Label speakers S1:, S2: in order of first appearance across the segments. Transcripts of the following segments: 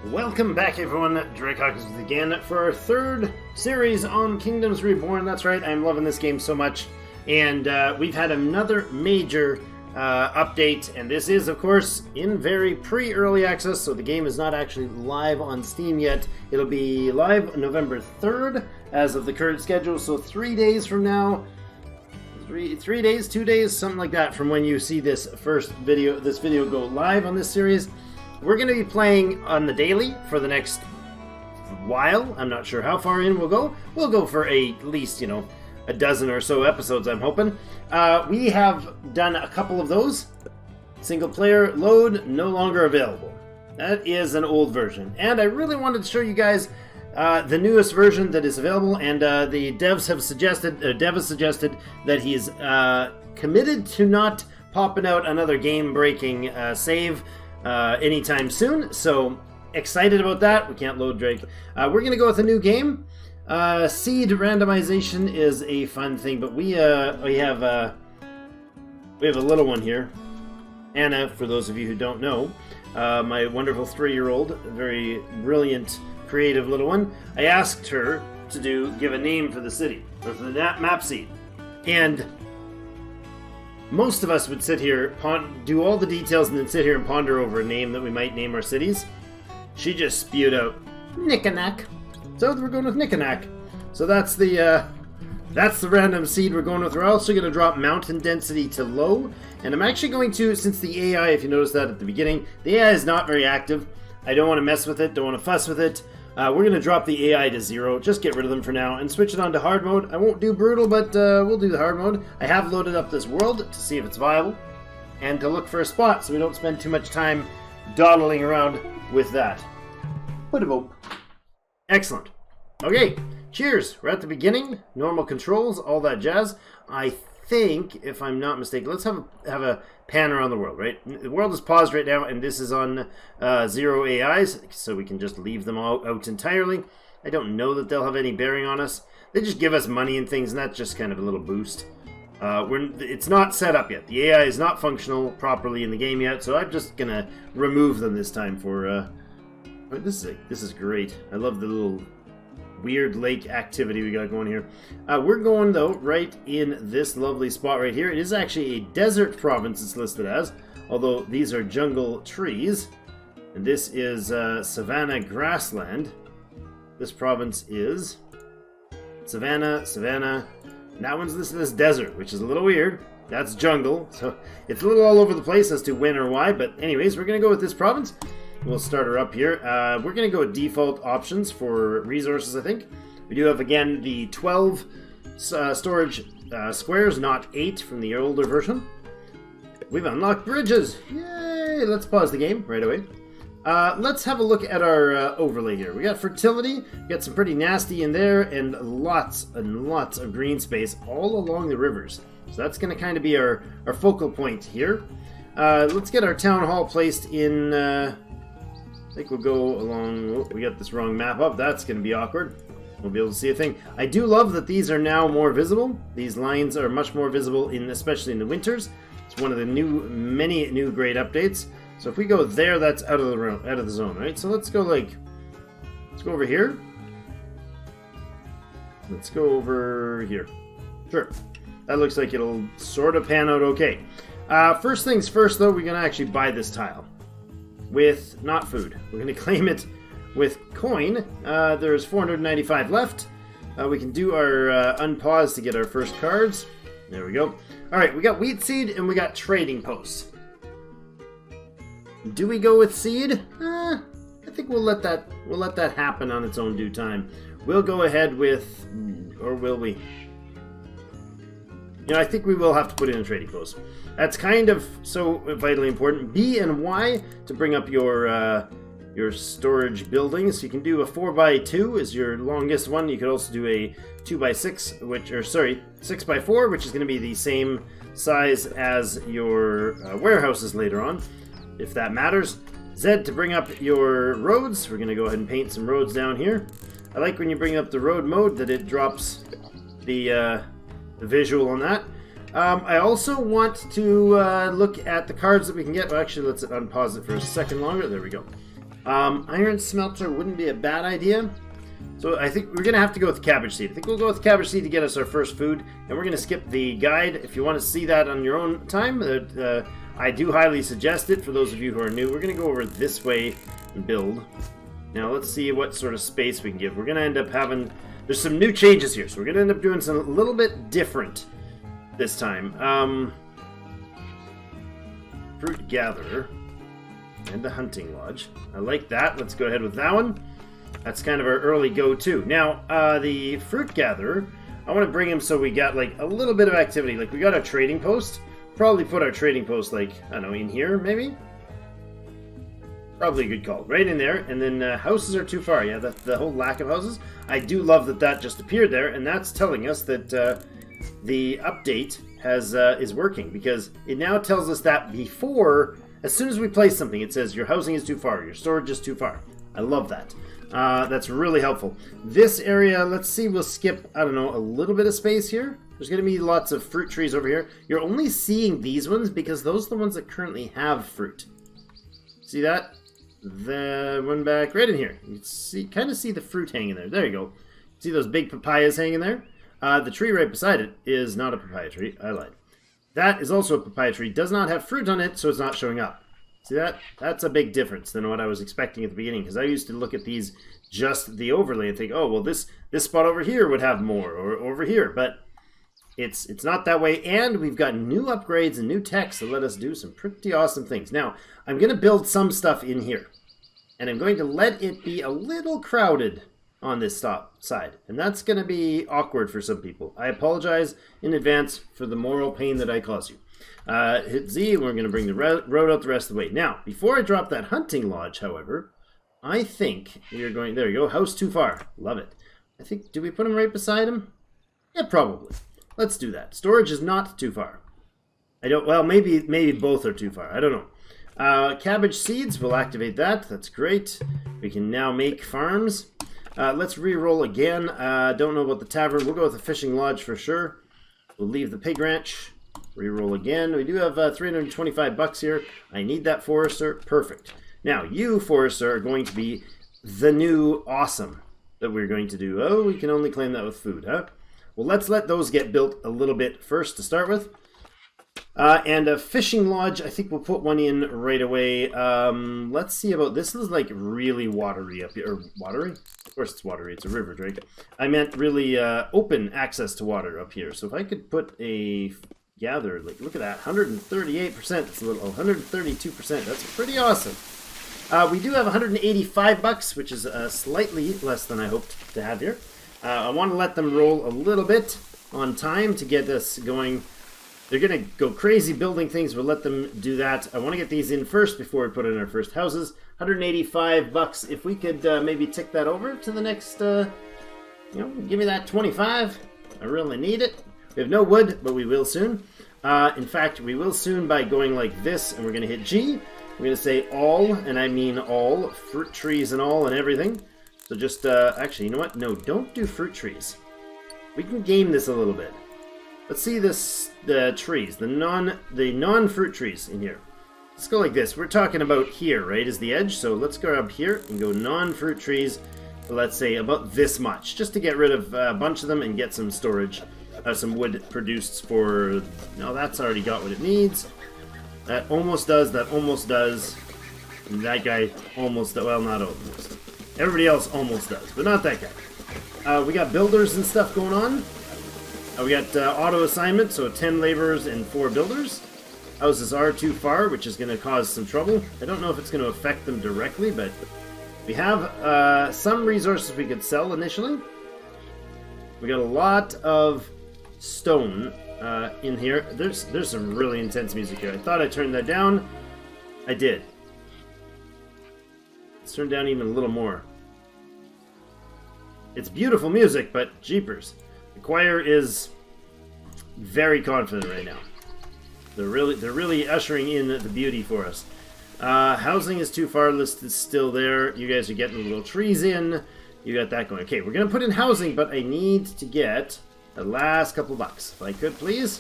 S1: Welcome back, everyone. Drake Hawkins again for our third series on Kingdoms Reborn. That's right, I'm loving this game so much. And we've had another major update, and this is, of course, in very pre-early access, so the game is not actually live on Steam yet. It'll be live November 3rd, as of the current schedule, so 3 days from now. 3 days, 2 days, something like that, from when you see this video go live on this series. We're going to be playing on the daily for the next while. I'm not sure how far in we'll go. We'll go for at least, a dozen or so episodes, I'm hoping. We have done a couple of those. Single player load no longer available. That is an old version. And I really wanted to show you guys the newest version that is available. And the devs have suggested, Dev has suggested that he's committed to not popping out another game-breaking save anytime soon, so excited about that. We can't load Drake. We're gonna go with a new game. Seed randomization is a fun thing, but we have a little one here, Anna. For those of you who don't know, my wonderful 3-year-old, very brilliant, creative little one. I asked her to give a name for the city or for the map seed, and most of us would sit here, do all the details, and then sit here and ponder over a name that we might name our cities. She just spewed out Nickanack. So we're going with Nickanack. So that's the random seed we're going with. We're also going to drop mountain density to low. And I'm actually going to, since the AI, if you noticed that at the beginning, the AI is not very active. I don't want to mess with it, don't want to fuss with it. We're going to drop the AI to 0, just get rid of them for now, and switch it on to hard mode. I won't do brutal, but we'll do the hard mode. I have loaded up this world to see if it's viable, and to look for a spot so we don't spend too much time dawdling around with that. Excellent. Okay, cheers. We're at the beginning. Normal controls, all that jazz. I think, if I'm not mistaken, let's have a pan around the world, right? The world is paused right now, and this is on 0 AIs, so we can just leave them all out entirely. I don't know that they'll have any bearing on us. They just give us money and things, and that's just kind of a little boost. It's not set up yet. The AI is not functional properly in the game yet, so I'm just gonna remove them this time for... This is great. I love the little weird lake activity we got going here. We're going, though, right in this lovely spot right here. It is actually a desert province it's listed as, although these are jungle trees. And this is savanna grassland. This province is savanna. And that one's listed as desert, which is a little weird. That's jungle, so it's a little all over the place as to when or why. But anyways, we're going to go with this province. We'll start her up here. We're going to go with default options for resources, I think. We do have, again, the 12 storage squares, not 8 from the older version. We've unlocked bridges! Yay! Let's pause the game right away. Let's have a look at our overlay here. We got fertility, we got some pretty nasty in there, and lots of green space all along the rivers. So that's going to kind of be our focal point here. Let's get our town hall placed in... I think we'll go along... Oh, we got this wrong map up. That's going to be awkward. We'll be able to see a thing. I do love that these are now more visible. These lines are much more visible, especially in the winters. It's one of the many new great updates. So if we go there, that's out of the zone, right? So let's go over here. Let's go over here. Sure. That looks like it'll sort of pan out okay. First things first, though, we're going to actually buy this tile. With not food. We're going to claim it with coin. There's 495 left. We can do our unpause to get our first cards. There we go. Alright, we got wheat seed and we got trading posts. Do we go with seed? I think we'll let that happen on its own due time. We'll go ahead with... Or will we? I think we will have to put in a trading post. That's kind of so vitally important. B and Y to bring up your storage buildings. You can do a 4x2 is your longest one. You could also do a 2x6, 6x4, which is going to be the same size as your warehouses later on, if that matters. Z to bring up your roads. We're going to go ahead and paint some roads down here. I like when you bring up the road mode that it drops the visual on that. I also want to look at the cards that we can get. Well, actually, let's unpause it for a second longer. There we go. Iron smelter wouldn't be a bad idea. So I think we're going to have to go with cabbage seed. I think we'll go with cabbage seed to get us our first food. And we're going to skip the guide. If you want to see that on your own time, I do highly suggest it for those of you who are new. We're going to go over this way and build. Now let's see what sort of space we can give. We're going to end up having... There's some new changes here. So we're going to end up doing something a little bit different this time. Fruit gatherer and the hunting lodge. I like that. Let's go ahead with that one. That's kind of our early go-to. Now, the fruit gatherer, I want to bring him so we got like a little bit of activity. Like we got a trading post. Probably put our trading post like, I don't know, in here maybe? Probably a good call. Right in there. And then houses are too far. Yeah, the whole lack of houses. I do love that that just appeared there. And that's telling us that the update is working. Because it now tells us that before, as soon as we place something, it says your housing is too far. Your storage is too far. I love that. That's really helpful. This area, let's see, we'll skip, I don't know, a little bit of space here. There's going to be lots of fruit trees over here. You're only seeing these ones because those are the ones that currently have fruit. See that? The one back right in here. You can see, kind of see the fruit hanging there. There you go. See those big papayas hanging there? The tree right beside it is not a papaya tree. I lied. That is also a papaya tree. Does not have fruit on it, so it's not showing up. See that? That's a big difference than what I was expecting at the beginning, because I used to look at these just the overlay and think, oh, well, this spot over here would have more, or over here, but it's not that way, and we've got new upgrades and new techs that let us do some pretty awesome things. Now, I'm going to build some stuff in here, and I'm going to let it be a little crowded on this side, and that's going to be awkward for some people. I apologize in advance for the moral pain that I cause you. Hit Z, and we're going to bring the road out the rest of the way. Now, before I drop that hunting lodge, however, I think you're going... There you go, house too far. Love it. I think... Do we put him right beside him? Yeah, probably. Let's do that. Storage is not too far. I don't... Well, maybe both are too far. I don't know. Cabbage seeds, we'll activate that. That's great. We can now make farms. Let's re-roll again. Don't know about the tavern. We'll go with the fishing lodge for sure. We'll leave the pig ranch. Reroll again. We do have 325 bucks here. I need that forester. Perfect. Now, you, forester, are going to be the new awesome that we're going to do. Oh, we can only claim that with food, huh? Well, let's let those get built a little bit first to start with. And a fishing lodge, I think we'll put one in right away. Let's see about... This is like really watery up here. Or watery? Of course it's watery. It's a river, Drake. I meant really open access to water up here. So if I could put a... Gather, like, look at that, 138%. It's a little 132%. That's pretty awesome. We do have 185 bucks, which is slightly less than I hoped to have here. I want to let them roll a little bit on time to get us going. They're going to go crazy building things. We'll let them do that. I want to get these in first before we put in our first houses. 185 bucks. If we could maybe tick that over to the next, give me that 25. I really need it. We have no wood, but we will soon. In fact, we will soon by going like this, and we're going to hit G. We're going to say all, and I mean all, fruit trees and all and everything. So just, actually, you know what? No, don't do fruit trees. We can game this a little bit. Let's see the trees, the non-fruit trees in here. Let's go like this. We're talking about here, right, is the edge. So let's go up here and go non-fruit trees. Let's say about this much, just to get rid of a bunch of them and get some storage. Some wood produced for... No, that's already got what it needs. That almost does, that almost does. And that guy almost... Well, not almost. Everybody else almost does, but not that guy. We got builders and stuff going on. We got auto assignment, so 10 laborers and 4 builders. Houses are too far, which is going to cause some trouble. I don't know if it's going to affect them directly, but we have some resources we could sell initially. We got a lot of stone in here. There's some really intense music here. I thought I turned that down. I did. Let's turn down even a little more. It's beautiful music, but jeepers. The choir is very confident right now. They're really ushering in the beauty for us. Housing is too far. List is still there. You guys are getting the little trees in. You got that going. Okay, we're going to put in housing, but I need to get the last couple bucks. If I could, please.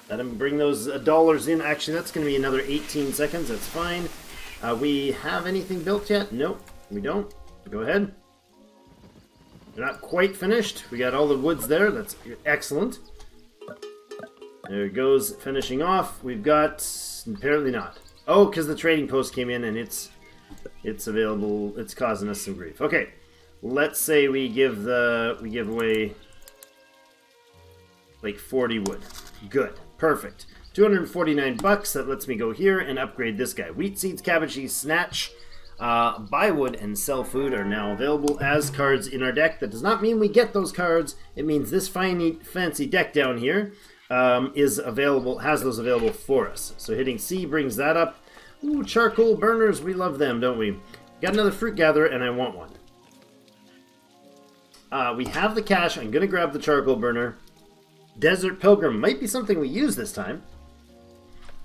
S1: Let him bring those dollars in. Actually, that's going to be another 18 seconds. That's fine. We have anything built yet? Nope, we don't. Go ahead. They're not quite finished. We got all the woods there. That's excellent. There it goes, finishing off. We've got... apparently not. Oh, because the trading post came in and it's available. It's causing us some grief. Okay, let's say we give away like 40 wood. Good, perfect. 249 bucks. That lets me go here and upgrade this guy. Wheat seeds, cabbage seeds, snatch, buy wood, and sell food are now available as cards in our deck. That does not mean we get those cards. It means this fancy deck down here is available, has those available for us. So hitting C brings that up. Ooh, charcoal burners, we love them, don't we? Got another fruit gatherer, and I want one. We have the cash. I'm going to grab the charcoal burner. Desert Pilgrim might be something we use this time.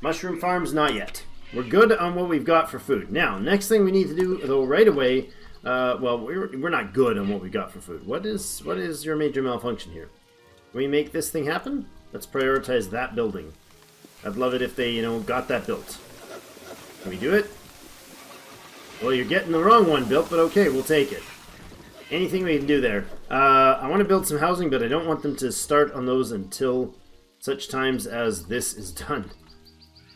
S1: Mushroom farms, not yet. We're good on what we've got for food. Now, next thing we need to do, though, right away, well, we're not good on what we got for food. What is your major malfunction here? Can we make this thing happen? Let's prioritize that building. I'd love it if they, got that built. Can we do it? Well, you're getting the wrong one built, but okay, we'll take it. Anything we can do there. I want to build some housing, but I don't want them to start on those until such times as this is done.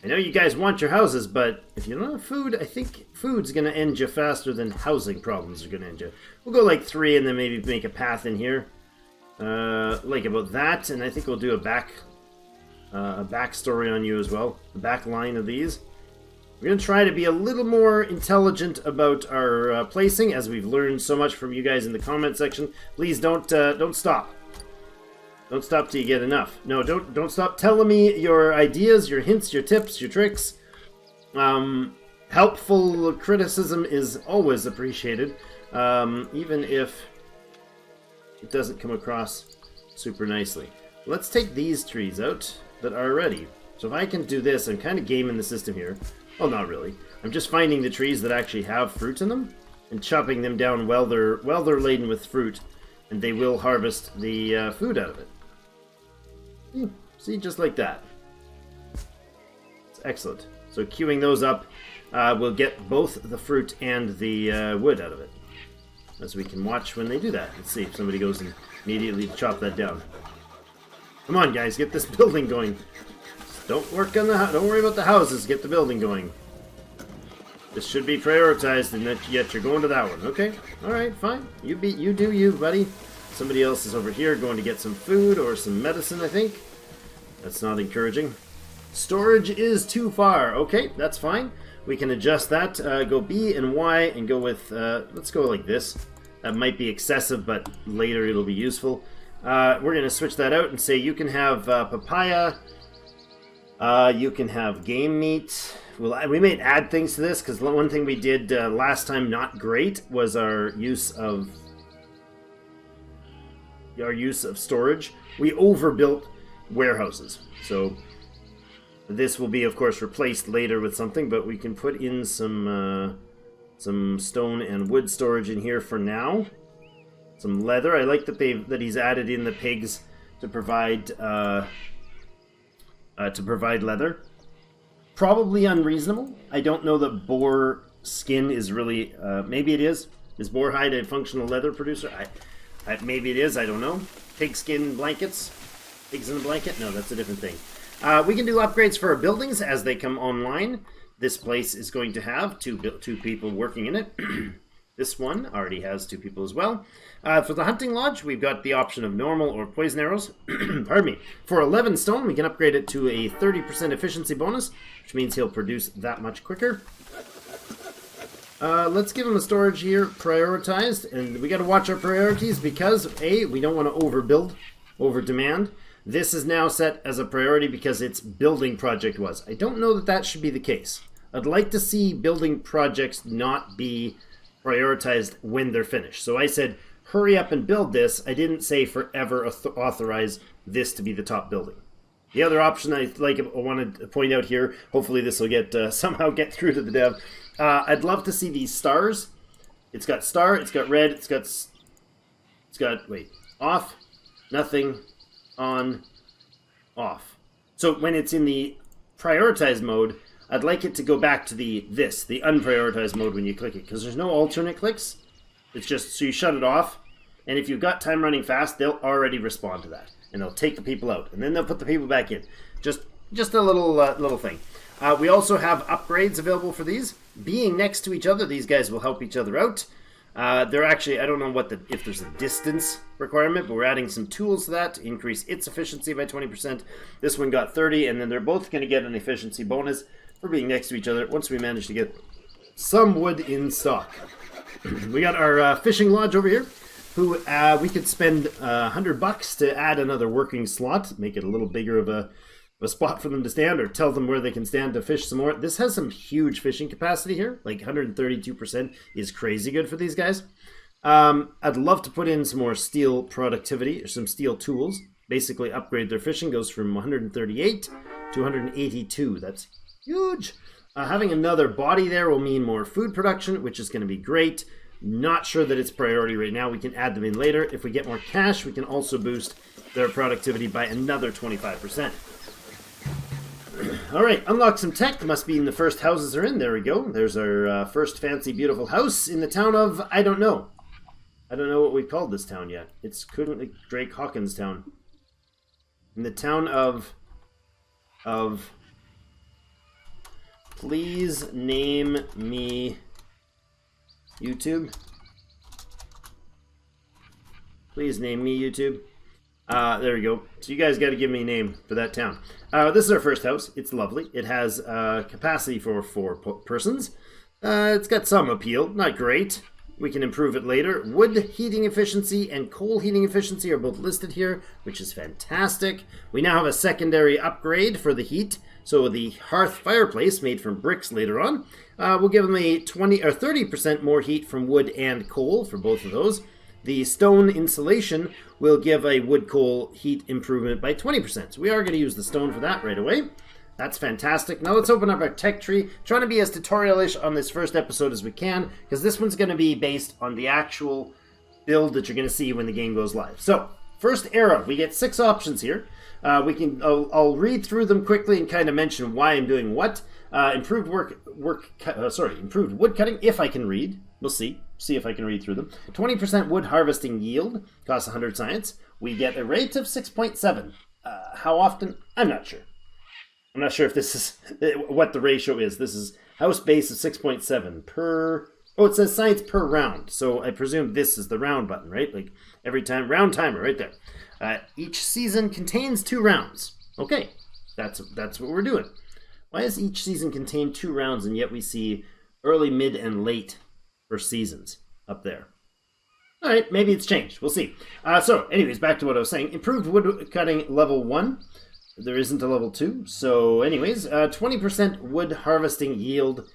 S1: I know you guys want your houses, but if you don't have food, I think food's going to end you faster than housing problems are going to end you. We'll go like 3 and then maybe make a path in here. Like about that, and I think we'll do a backstory on you as well. The back line of these. We're going to try to be a little more intelligent about our placing, as we've learned so much from you guys in the comment section. Please don't stop. Don't stop till you get enough. No, don't stop telling me your ideas, your hints, your tips, your tricks. Helpful criticism is always appreciated, even if it doesn't come across super nicely. Let's take these trees out that are ready. So if I can do this, I'm kind of gaming the system here. Well, not really. I'm just finding the trees that actually have fruit in them and chopping them down while they're laden with fruit, and they will harvest the food out of it. See, just like that. It's excellent. So queuing those up, we'll get both the fruit and the wood out of it, as we can watch when they do that. Let's see if somebody goes and immediately chop that down. Come on, guys, get this building going. Don't worry about the houses. Get the building going. This should be prioritized, and yet you're going to that one. Okay, all right, fine. You do you, buddy. Somebody else is over here going to get some food or some medicine, I think. That's not encouraging. Storage is too far. Okay, that's fine. We can adjust that. Go B and Y and go with, let's go like this. That might be excessive, but later it'll be useful. We're going to switch that out and say you can have papaya. You can have game meat. We may add things to this, because one thing we did last time not great was our use of storage. We overbuilt warehouses. So this will be, of course, replaced later with something, but we can put in some stone and wood storage in here for now. Some leather. I like that he's added in the pigs to provide leather. Probably unreasonable. I don't know that boar skin is really... maybe it is. Is boar hide a functional leather producer? Maybe it is. I don't know. Pig skin blankets? Pigs in a blanket? No, that's a different thing. We can do upgrades for our buildings as they come online. This place is going to have two people working in it. This one already has 2 people as well. For the hunting lodge, we've got the option of normal or poison arrows. Pardon me. For 11 stone, we can upgrade it to a 30% efficiency bonus, which means he'll produce that much quicker. Let's give him a storage here, prioritized, and we got to watch our priorities because A, we don't want to overbuild, over demand. This is now set as a priority because its building project was. I don't know that that should be the case. I'd like to see building projects not be prioritized when they're finished. So I said, hurry up and build this. I didn't say forever authorize this to be the top building. The other option I wanted to point out here, hopefully this will get somehow get through to the dev. I'd love to see these stars. It's got star, it's got red, it's got wait, off, nothing, on, off. So when it's in the prioritized mode, I'd like it to go back to the unprioritized mode when you click it, because there's no alternate clicks. It's just, so you shut it off, and if you've got time running fast, they'll already respond to that, and they'll take the people out, and then they'll put the people back in. Just a little thing. We also have upgrades available for these. Being next to each other, these guys will help each other out. They're actually, I don't know if there's a distance requirement, but we're adding some tools to that to increase its efficiency by 20%. This one got 30, and then they're both going to get an efficiency bonus for being next to each other once we manage to get some wood in stock. We got our fishing lodge over here, who we could spend $100 to add another working slot, make it a little bigger of a spot for them to stand, or tell them where they can stand to fish some more. This has some huge fishing capacity here, like 132% is crazy good for these guys. I'd love to put in some more steel productivity, or some steel tools, basically upgrade their fishing, goes from 138 to 182, that's huge. Having another body there will mean more food production, which is going to be great. Not sure that it's priority right now, we can add them in later. If we get more cash, we can also boost their productivity by another 25%. Alright, unlock some tech. Must be in the first houses are in. There we go. There's our first fancy, beautiful house in the town of, I don't know. I don't know what we've called this town yet. It's currently Drake Hawkins town. In the town of... Please name me... YouTube. Please name me YouTube. There we go. So you guys got to give me a name for that town. This is our first house. It's lovely. It has capacity for 4 persons. It's got some appeal. Not great. We can improve it later. Wood heating efficiency and coal heating efficiency are both listed here, which is fantastic. We now have a secondary upgrade for the heat. So the hearth fireplace made from bricks later on will give them a 20 or 30% more heat from wood and coal for both of those. The stone insulation will give a wood coal heat improvement by 20%. So we are going to use the stone for that right away. That's fantastic. Now let's open up our tech tree. Trying to be as tutorial-ish on this first episode as we can, because this one's going to be based on the actual build that you're going to see when the game goes live. So, first era, we get 6 options here. I'll read through them quickly and kind of mention why I'm doing what. Improved improved wood cutting, if I can read. We'll see if I can read through them. 20% wood harvesting yield, costs 100 science. We get a rate of 6.7. How often? I'm not sure. I'm not sure if this is what the ratio is. This is house base of 6.7 per... Oh, it says science per round. So I presume this is the round button, right? Like every time, round timer right there. Each season contains 2 rounds. Okay, that's what we're doing. Why does each season contain 2 rounds and yet we see early, mid, and late for seasons up there? All right, maybe it's changed. We'll see. So anyways, back to what I was saying. Improved wood cutting level 1. There isn't a level 2. So anyways, 20% wood harvesting yield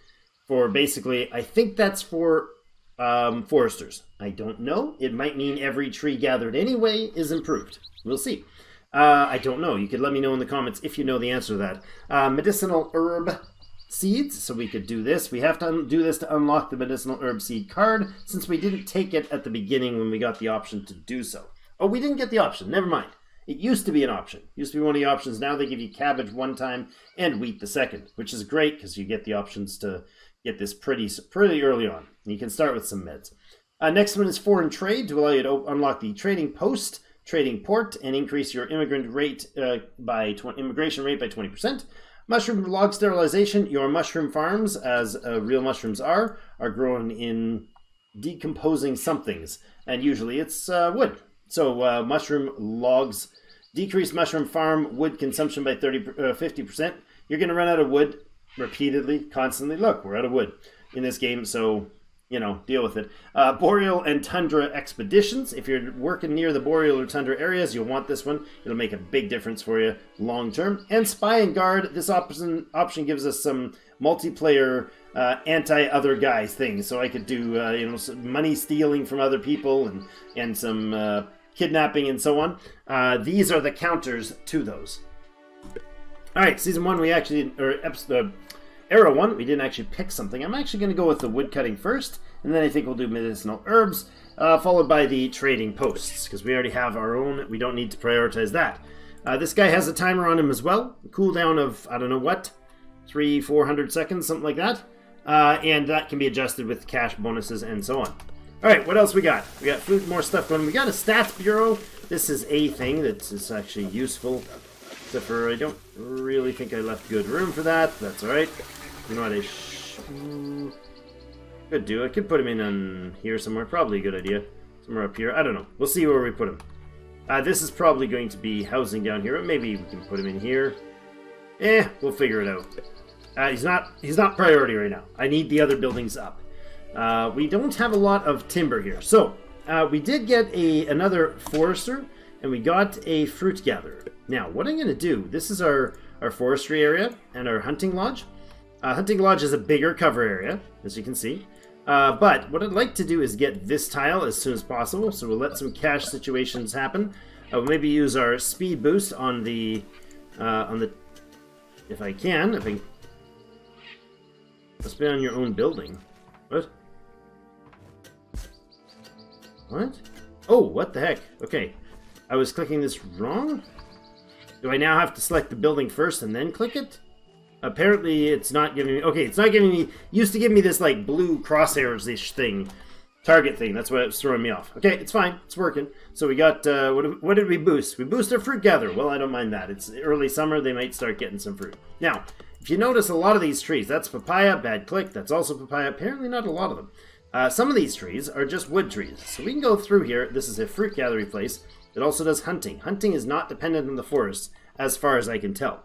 S1: for basically, I think that's for foresters. I don't know. It might mean every tree gathered anyway is improved. We'll see. I don't know. You could let me know in the comments if you know the answer to that. Medicinal herb seeds. So we could do this. We have to do this to unlock the medicinal herb seed card, since we didn't take it at the beginning when we got the option to do so. Oh, we didn't get the option. Never mind. It used to be an option. It used to be one of the options. Now they give you cabbage one time and wheat the second, which is great because you get the options to get this pretty early on. And you can start with some meds. Next one is foreign trade, to allow you to unlock the trading post, trading port, and increase your immigration rate by 20%. Mushroom log sterilization. Your mushroom farms, as real mushrooms are grown in decomposing somethings, and usually it's wood. So mushroom logs decrease mushroom farm wood consumption by 50%. You're going to run out of wood repeatedly, constantly. Look, we're out of wood in this game, so, you know, deal with it. Boreal and tundra expeditions. If you're working near the boreal or tundra areas, you'll want this one. It'll make a big difference for you long term. And spy and guard. This option gives us some multiplayer anti-other guys things. So I could do some money stealing from other people and some kidnapping and so on. These are the counters to those. All right, season 1 we actually, or episode, era 1, we didn't actually pick something. I'm actually going to go with the wood cutting first, and then I think we'll do medicinal herbs, followed by the trading posts, because we already have our own. We don't need to prioritize that. This guy has a timer on him as well, a cooldown of, I don't know what, 400 seconds, something like that. And that can be adjusted with cash bonuses and so on. Alright, what else we got? We got food, more stuff going. We got a stats bureau. This is a thing that is actually useful. Except for I don't really think I left good room for that. That's alright. You know what I could do? I could put him in on here somewhere. Probably a good idea. Somewhere up here. I don't know. We'll see where we put him. This is probably going to be housing down here. But maybe we can put him in here. We'll figure it out. He's not priority right now. I need the other buildings up. We don't have a lot of timber here. So, we did get another forester, and we got a fruit gatherer. Now, what I'm going to do, this is our forestry area and our hunting lodge. Hunting lodge is a bigger cover area, as you can see. But what I'd like to do is get this tile as soon as possible, so we'll let some cash situations happen. We'll maybe use our speed boost on the if I can. Let's be on your own building. What? What? Oh, what the heck? Okay. I was clicking this wrong? Do I now have to select the building first and then click it? Apparently it's not giving me... Okay, it's not giving me... Used to give me this, like, blue crosshairs-ish thing. Target thing. That's what was throwing me off. Okay, it's fine. It's working. So we got... what did we boost? We boosted our fruit gatherer. Well, I don't mind that. It's early summer. They might start getting some fruit. Now, if you notice a lot of these trees, that's papaya, bad click. That's also papaya. Apparently not a lot of them. Some of these trees are just wood trees. So we can go through here. This is a fruit gathering place. It also does hunting. Hunting is not dependent on the forest, as far as I can tell.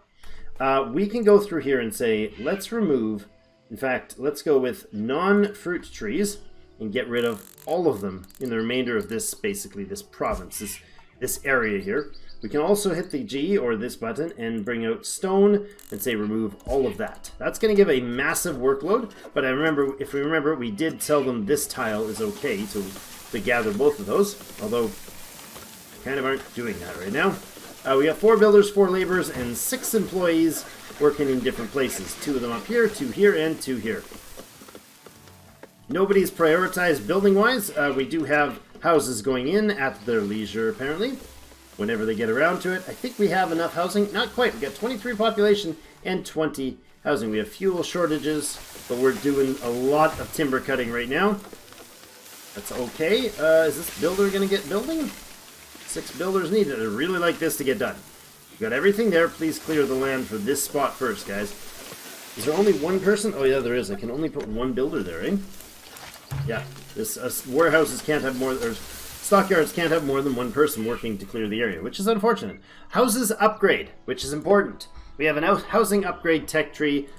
S1: We can go through here and say, let's remove, in fact, let's go with non-fruit trees and get rid of all of them in the remainder of this, basically, this province, this area here. We can also hit the G or this button and bring out stone and say remove all of that. That's going to give a massive workload, but if we remember, we did tell them this tile is okay to gather both of those, although kind of aren't doing that right now. We got 4 builders, 4 laborers, and 6 employees working in different places. 2 of them up here, 2 here, and 2 here. Nobody's prioritized building-wise. We do have houses going in at their leisure, apparently, whenever they get around to it. I think we have enough housing. Not quite. We've got 23 population and 20 housing. We have fuel shortages, but we're doing a lot of timber cutting right now. That's okay. Is this builder going to get building? 6 builders needed. I really like this to get done. We've got everything there. Please clear the land for this spot first, guys. Is there only one person? Oh, yeah, there is. I can only put 1 builder there, eh? Yeah. This warehouses can't have more... Or stockyards can't have more than 1 person working to clear the area, which is unfortunate. Houses upgrade, which is important. We have an housing upgrade tech tree,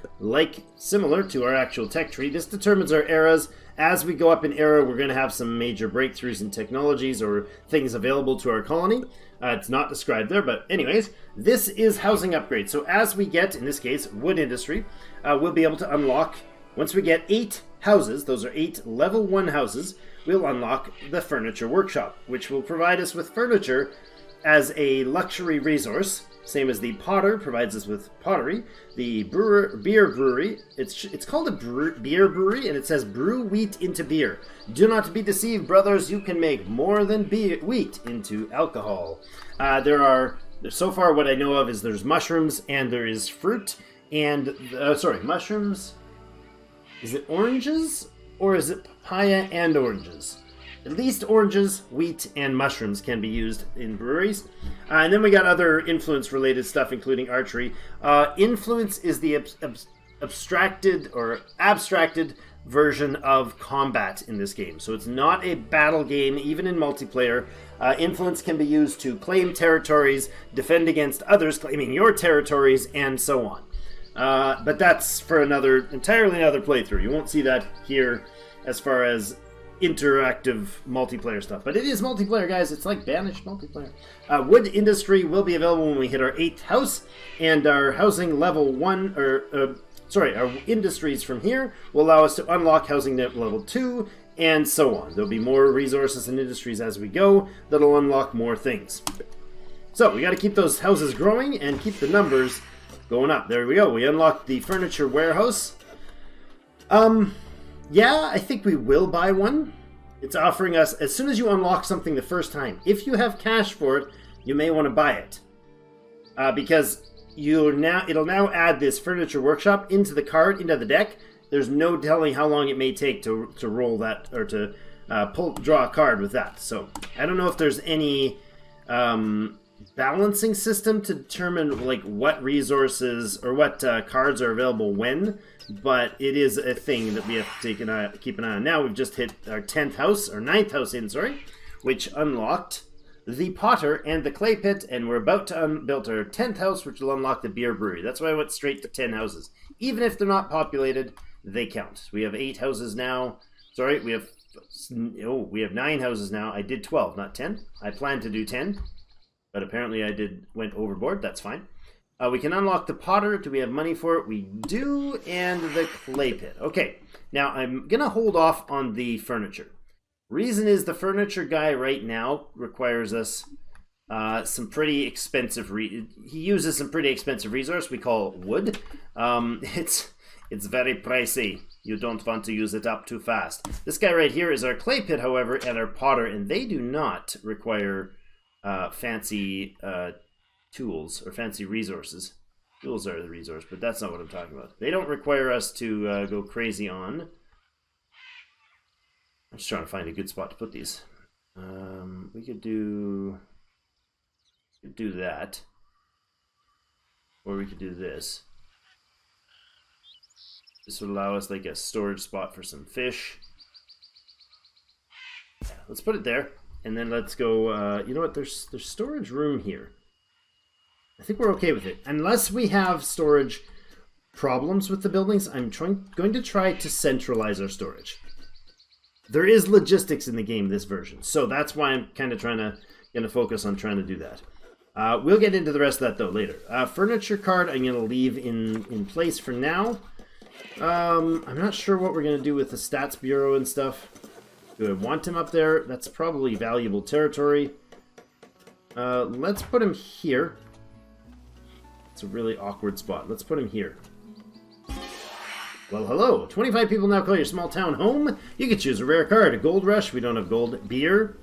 S1: similar to our actual tech tree. This determines our eras. As we go up in era, we're going to have some major breakthroughs in technologies or things available to our colony. It's not described there, but anyways, this is housing upgrade. So as we get, in this case, wood industry, we'll be able to unlock, once we get 8 houses, those are 8 level 1 houses, we'll unlock the furniture workshop, which will provide us with furniture as a luxury resource. Same as the potter provides us with pottery. The beer brewery, it's called a beer brewery, and it says brew wheat into beer. Do not be deceived, brothers. You can make more than wheat into alcohol. So far what I know of is there's mushrooms and there is fruit and, mushrooms. Is it oranges or is it papaya and oranges? At least oranges, wheat, and mushrooms can be used in breweries. And then we got other influence-related stuff, including archery. Influence is the abstracted version of combat in this game. So it's not a battle game, even in multiplayer. Influence can be used to claim territories, defend against others claiming your territories, and so on. But that's for entirely another playthrough. You won't see that here as far as interactive multiplayer stuff, but it is multiplayer, guys. It's like banished multiplayer. Wood industry will be available when we hit our 8th house, and our housing level 1, our industries from here will allow us to unlock housing at level 2, and so on. There'll be more resources and industries as we go that'll unlock more things. So we got to keep those houses growing and keep the numbers going up. There we go. We unlocked the furniture warehouse. Yeah, I think we will buy one. It's offering us, as soon as you unlock something the first time, if you have cash for it, you may want to buy it. Because it'll now add this furniture workshop into the card, into the deck. There's no telling how long it may take to roll that, or to draw a card with that. So I don't know if there's any balancing system to determine like what resources or what cards are available when, but it is a thing that we have to keep an eye on. Now we've just hit our 10th house, or 9th house in, sorry, which unlocked the Potter and the Clay Pit, and we're about to build our 10th house, which will unlock the Beer Brewery. That's why I went straight to 10 houses. Even if they're not populated, they count. We have 8 houses now. Sorry, we have 9 houses now. I did 12, not 10. I planned to do 10, but apparently I went overboard. That's fine. We can unlock the Potter. Do we have money for it? We do, and the Clay Pit. Okay, now I'm going to hold off on the furniture. Reason is the furniture guy right now requires us some pretty expensive. He uses some pretty expensive resource we call wood. It's very pricey. You don't want to use it up too fast. This guy right here is our Clay Pit, however, and our Potter, and they do not require fancy tools or fancy resources. Tools are the resource, but that's not what I'm talking about. They don't require us to go crazy on. I'm just trying to find a good spot to put these. We could do that, or we could do this. This would allow us like a storage spot for some fish. Yeah, let's put it there, and then let's go. You know what? There's storage room here. I think we're okay with it, unless we have storage problems with the buildings. I'm going to try to centralize our storage. There is logistics in the game, this version, so that's why I'm kind of going to focus on trying to do that. We'll get into the rest of that though later. Furniture card I'm going to leave in place for now. I'm not sure what we're going to do with the stats bureau and stuff. Do I want him up there? That's probably valuable territory. Let's put him here. It's a really awkward spot. Let's put him here. Well, hello. 25 people now call your small town home. You can choose a rare card. A gold rush. We don't have gold. Beer.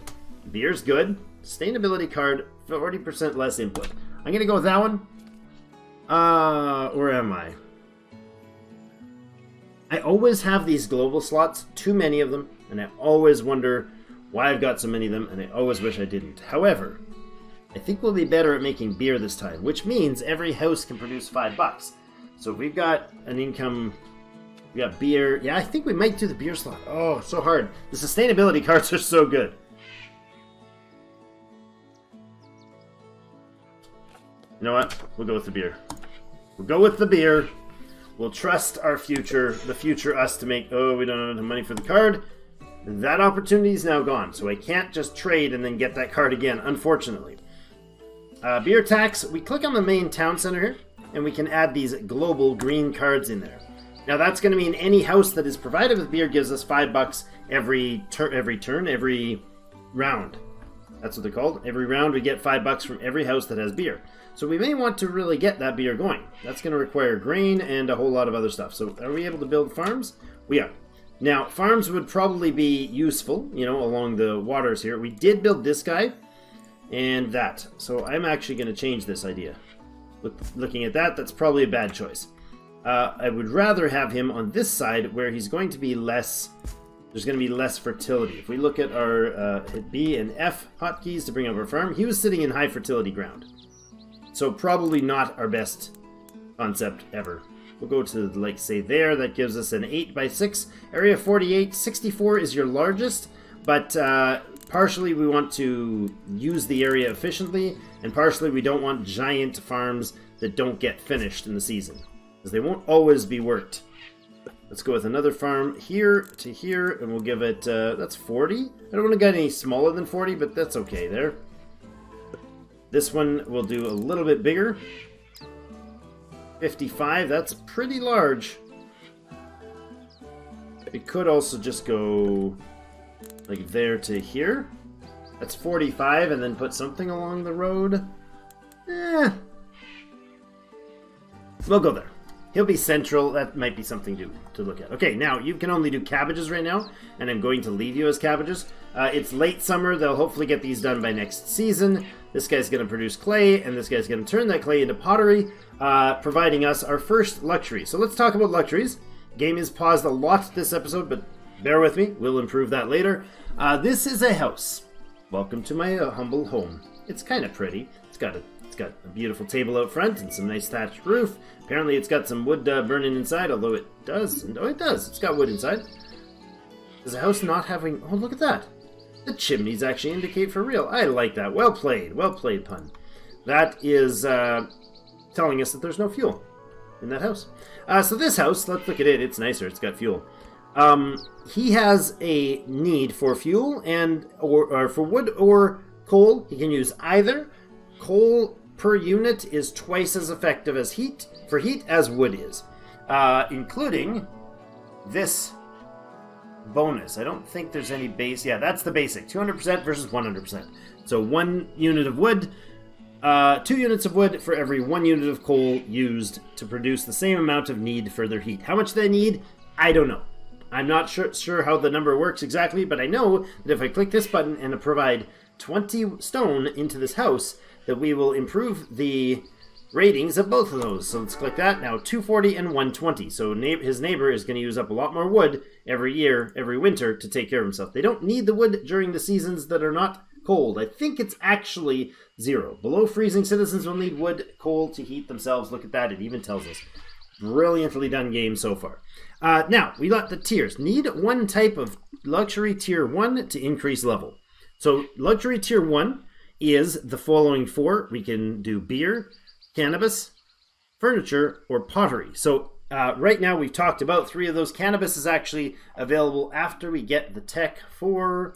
S1: Beer's good. Sustainability card. 40% less input. I'm going to go with that one. Where am I? I always have these global slots. Too many of them. And I always wonder why I've got so many of them. And I always wish I didn't. However, I think we'll be better at making beer this time. Which means every house can produce $5. So if we've got an income... We got beer. Yeah, I think we might do the beer slot. Oh, so hard. The sustainability cards are so good. You know what? We'll go with the beer. We'll go with the beer. We'll trust our future, the future us to make... Oh, we don't have enough money for the card. That opportunity is now gone. So I can't just trade and then get that card again, unfortunately. Beer tax. We click on the main town center here, and we can add these global green cards in there. Now that's going to mean any house that is provided with beer gives us $5 every round. That's what they're called. Every round we get $5 from every house that has beer. So we may want to really get that beer going. That's going to require grain and a whole lot of other stuff. So are we able to build farms? We are. Now farms would probably be useful, you know, along the waters here. We did build this guy and that. So I'm actually going to change this idea. Looking at that, that's probably a bad choice. I would rather have him on this side where he's going to be less... There's going to be less fertility. If we look at our hit B and F hotkeys to bring up our farm, he was sitting in high fertility ground. So probably not our best concept ever. We'll go to, like, say there. That gives us an 8x6. Area 48. 64 is your largest, but partially we want to use the area efficiently, and partially we don't want giant farms that don't get finished in the season, because they won't always be worked. Let's go with another farm here to here, and we'll give it, that's 40. I don't want to get any smaller than 40, but that's okay there. This one we'll do a little bit bigger. 55, that's pretty large. We could also just go like there to here. That's 45, and then put something along the road. We'll go there. he'll be central. That might be something to look at. Okay, now you can only do cabbages right now, and I'm going to leave you as cabbages. It's late summer. They'll hopefully get these done by next season. This guy's going to produce clay, and this guy's going to turn that clay into pottery, providing us our first luxury. So let's talk about luxuries. Game is paused a lot this episode, but bear with me. We'll improve that later. This is a house. Welcome to my humble home. It's kind of pretty. It's got a beautiful table out front and some nice thatched roof. Apparently it's got some wood burning inside, although it does. Oh, it does. It's got wood inside. Is the house not having... Oh, look at that. The chimneys actually indicate for real. I like that. Well played. Well played, pun. That is telling us that there's no fuel in that house. So this house, let's look at it. It's nicer. It's got fuel. He has a need for fuel and or for wood or coal. He can use either. Coal per unit is twice as effective as heat as wood is, including this bonus. I don't think there's any base. Yeah, that's the basic. 200% versus 100%. So 1 unit of wood, 2 units of wood for every 1 unit of coal used to produce the same amount of need for their heat. How much they need, I don't know. I'm not sure how the number works exactly, but I know that if I click this button and provide 20 stone into this house, that we will improve the ratings of both of those. So let's click that. Now 240 and 120. So his neighbor is going to use up a lot more wood every year, every winter, to take care of himself. They don't need the wood during the seasons that are not cold. I think it's actually 0. Below freezing, citizens will need wood, coal to heat themselves. Look at that. It even tells us. Brilliantly done game so far. Now, we got the tiers. Need 1 type of luxury tier 1 to increase level. So luxury tier 1 is the following 4. We can do beer, cannabis, furniture, or pottery. So right now we've talked about 3 of those. Cannabis is actually available after we get the tech for...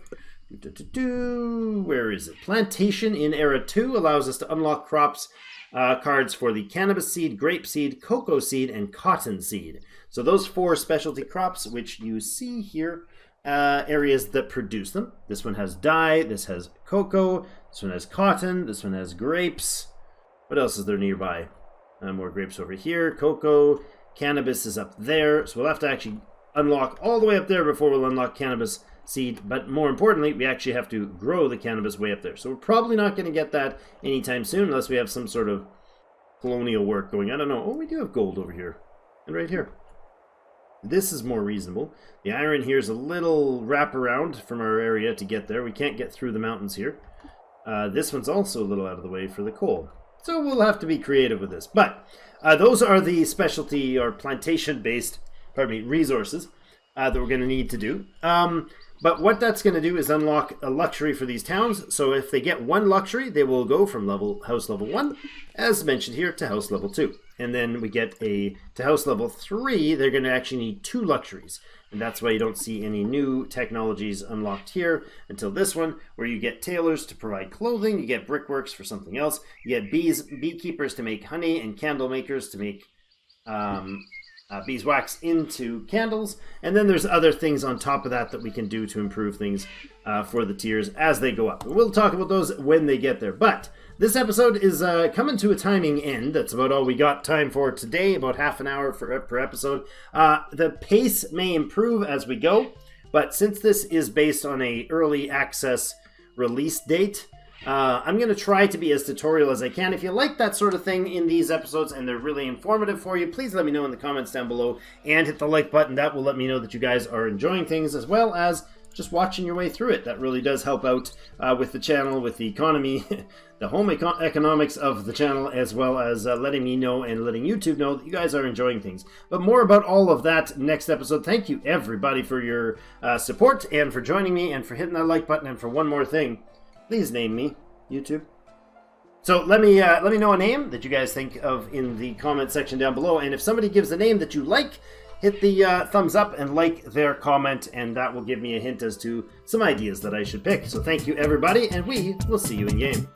S1: Where is it? Plantation in Era 2 allows us to unlock crops cards for the cannabis seed, grape seed, cocoa seed, and cotton seed. So those 4 specialty crops, which you see here, areas that produce them. This one has dye, this has cocoa, this one has cotton, this one has grapes. What else is there nearby? More grapes over here, cocoa, cannabis is up there. So we'll have to actually unlock all the way up there before we'll unlock cannabis seed. But more importantly, we actually have to grow the cannabis way up there. So we're probably not going to get that anytime soon unless we have some sort of colonial work going. I don't know. Oh, we do have gold over here and right here. This is more reasonable. The iron here is a little wraparound from our area to get there. We can't get through the mountains here. This one's also a little out of the way for the coal. So we'll have to be creative with this. But those are the specialty or plantation-based, resources that we're going to need to do. But what that's going to do is unlock a luxury for these towns. So if they get 1 luxury, they will go from house level 1, as mentioned here, to house level 2. And then we get to house level 3, they're going to actually need 2 luxuries. And that's why you don't see any new technologies unlocked here until this one, where you get tailors to provide clothing, you get brickworks for something else, you get beekeepers to make honey, and candle makers to make beeswax into candles. And then there's other things on top of that we can do to improve things for the tiers as they go up. We'll talk about those when they get there. But this episode is coming to a timing end. That's about all we got time for today, about half an hour per episode. The pace may improve as we go, but since this is based on a early access release date, I'm going to try to be as tutorial as I can. If you like that sort of thing in these episodes and they're really informative for you, please let me know in the comments down below and hit the like button. That will let me know that you guys are enjoying things as well as just watching your way through it. That really does help out with the channel, with the economy, the home economics of the channel, as well as letting me know and letting YouTube know that you guys are enjoying things. But more about all of that next episode. Thank you everybody for your support and for joining me and for hitting that like button. And for one more thing, please name me, YouTube. So let me know a name that you guys think of in the comment section down below. And if somebody gives a name that you like, hit the thumbs up and like their comment, and that will give me a hint as to some ideas that I should pick. So thank you everybody, and we will see you in game.